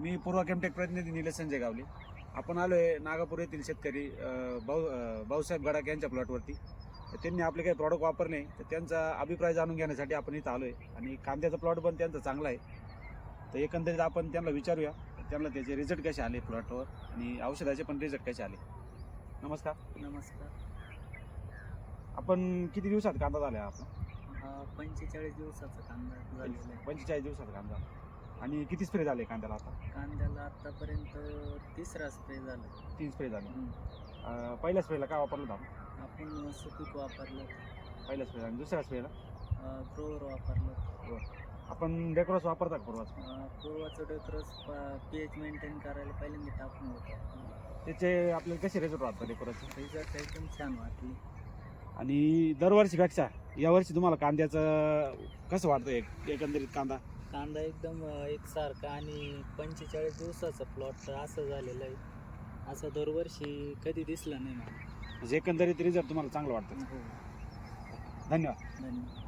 मी पूर्वा Chemtech प्रतिनिधी निलेश संजय गावले. आपण आलो आहे नागापूर येथील शेतकरी भाऊसाहेब गडाख यांच्या प्लॉटवरती. त्यांनी आपले काही प्रॉडक्ट वापरले तर त्यांचा अभिप्राय जाणून घेण्यासाठी आपण इथं आलो आहे. आणि कांद्याचा प्लॉट पण त्यांचा चांगला आहे. तर एकंदरीत आपण त्यांना विचारूया त्यांना त्याचे रिझल्ट कसे आले प्लॉटवर आणि औषधाचे पण रिझल्ट कसे आले. नमस्कार. नमस्कार. आपण किती दिवसात कांदा झाला आपला? 45 दिवसाचा कांदा झालेला आहे. 45 दिवसात कांदा. आणि किती स्प्रे झाले कांद्याला आता? कांद्याला आतापर्यंत 3रा स्प्रे झाला. 3 स्प्रे झाले. पहिल्या स्प्रेला काय वापरलं होतं आपण सुपीक वापरलं. पहिल्या स्प्रेला आणि दुसऱ्या स्प्रेला ग्रोवर वापरलं. आपण डेक्रोस वापरता का पूर्वाचं डेक्रोस pH मेंटेन करायला पहिल्यांदा टाकून होतं. त्याचे आपल्याला कसे रिझल्ट वाटतात डेक्रोसचे? रिझल्ट एकदम छान वाटले. आणि दरवर्षीपेक्षा यावर्षी तुम्हाला कांद्याचं कसं वाटतं एकंदरीत कांदा एकदम एकसारखा आणि 45 दिवसाचा प्लॉट असं झालेलं आहे. असं दरवर्षी कधी दिसलं नाही मला. म्हणजे एकंदरीत रिझल्ट तुम्हाला चांगलं वाटतं. हो. धन्यवाद. धन्यवाद.